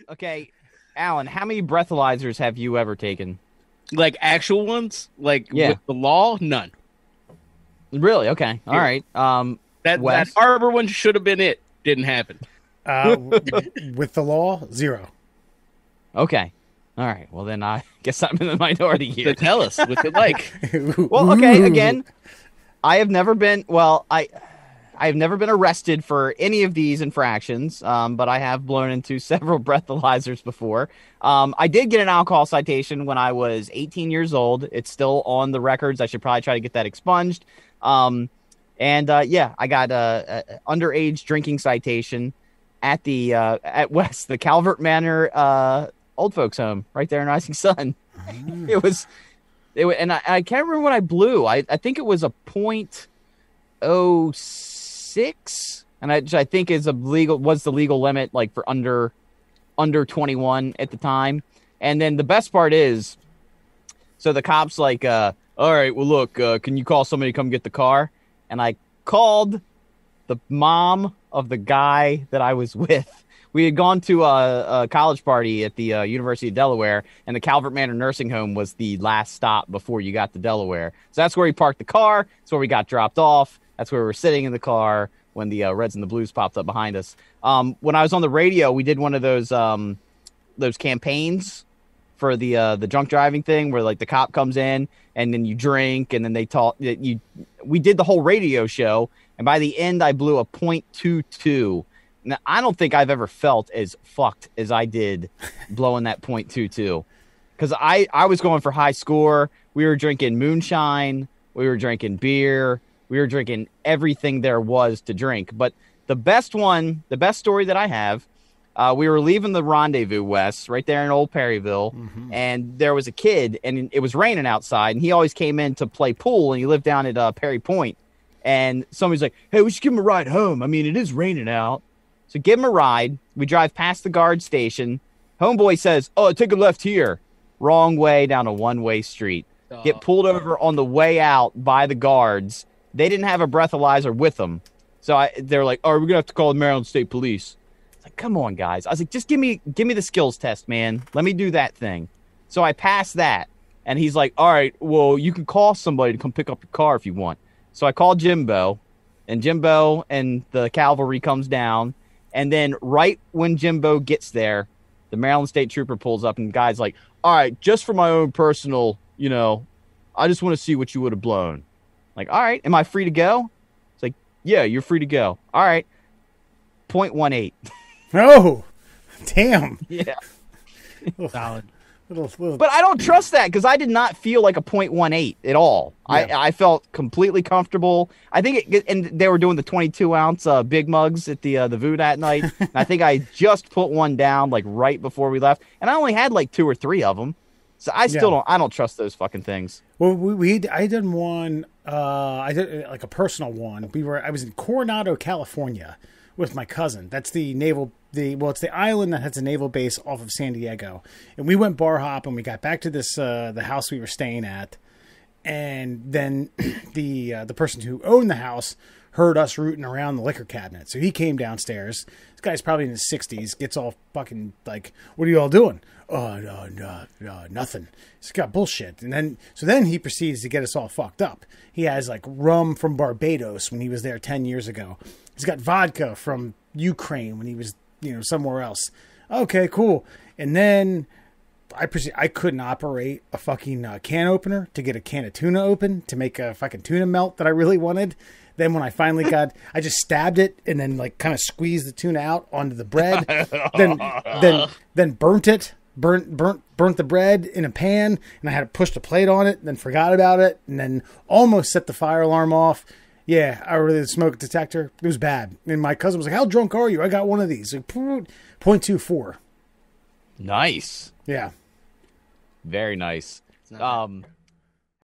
Okay, Alan, how many breathalyzers have you ever taken? Like actual ones, like Yeah, with the law, none. really? Okay, all Zero. right. That Wes. Arbor one should have been it. Didn't happen. With the law, 0. Okay, all right. Well, then I guess I'm in the minority So here. tell us what's it like. Well, okay. Ooh. Again, I have never been. Well, I've never been arrested for any of these infractions, but I have blown into several breathalyzers before. I did get an alcohol citation when I was 18 years old. It's still on the records. I should probably try to get that expunged. And yeah, I got a underage drinking citation at the at West the Calvert Manor old folks home right there in Rising Sun. It was and I can't remember what I blew. I think it was a .06, and which I think is was the legal limit like for under 21 at the time. And then the best part is, so the cops like, all right, well look, can you call somebody to come get the car? And I called the mom of the guy that I was with. We had gone to a college party at the University of Delaware, and the Calvert Manor Nursing Home was the last stop before you got to Delaware. So that's where we parked the car. That's where we got dropped off. That's where we were sitting in the car when the Reds and the Blues popped up behind us. When I was on the radio, we did one of those campaigns for the drunk driving thing, where like the cop comes in and then you drink and then they talk. We did the whole radio show, and by the end, I blew a .22. Now, I don't think I've ever felt as fucked as I did blowing that .22, because I was going for high score. We were drinking moonshine. We were drinking beer. We were drinking everything there was to drink. But the best story that I have, we were leaving the Rendezvous West right there in Old Perryville, and there was a kid, and it was raining outside, and he always came in to play pool, and he lived down at Perry Point. And somebody's like, hey, we should give him a ride home. I mean, it is raining out. So give him a ride. We drive past the guard station. Homeboy says, oh, take a left here. Wrong way down a one-way street. Get pulled over on the way out by the guards. They didn't have a breathalyzer with them. So they're like, oh, we're going to have to call the Maryland State Police. It's like, come on, guys. I was like, just give me the skills test, man. Let me do that thing. So I passed that. And he's like, all right, well, you can call somebody to come pick up your car if you want. So I called Jimbo. And Jimbo and the cavalry comes down. And then right when Jimbo gets there, the Maryland State Trooper pulls up, and the guy's like, all right, just for my own personal, I just want to see what you would have blown. Like, all right, am I free to go? It's like, yeah, you're free to go. All right, .18. Oh, damn. Yeah. Solid. But I don't trust that, because I did not feel like a .18 at all. Yeah. I felt completely comfortable. I think and they were doing the 22-ounce big mugs at the Vood that night. And I think I just put one down like right before we left, and I only had like 2 or 3 of them. So I don't trust those fucking things. Well, I did one. I did like a personal one. I was in Coronado, California, with my cousin. That's the naval. It's the island that has a naval base off of San Diego. And we went bar hop, and we got back to this the house we were staying at. And then the person who owned the house heard us rooting around the liquor cabinet. So he came downstairs. This guy's probably in his 60s, gets all fucking like, what are you all doing? Oh, no, nothing. He's got bullshit. And then he proceeds to get us all fucked up. He has like rum from Barbados when he was there 10 years ago. He's got vodka from Ukraine when he was, somewhere else. Okay, cool. And then I couldn't operate a fucking can opener to get a can of tuna open to make a fucking tuna melt that I really wanted. Then when I finally I just stabbed it and then like kind of squeezed the tuna out onto the bread. then burnt it. Burnt the bread in a pan, and I had to push the plate on it, and then forgot about it, and then almost set the fire alarm off. Yeah, I really the smoke detector. It was bad. And my cousin was like, how drunk are you? I got one of these. Like, .24. Nice. Yeah. Very nice.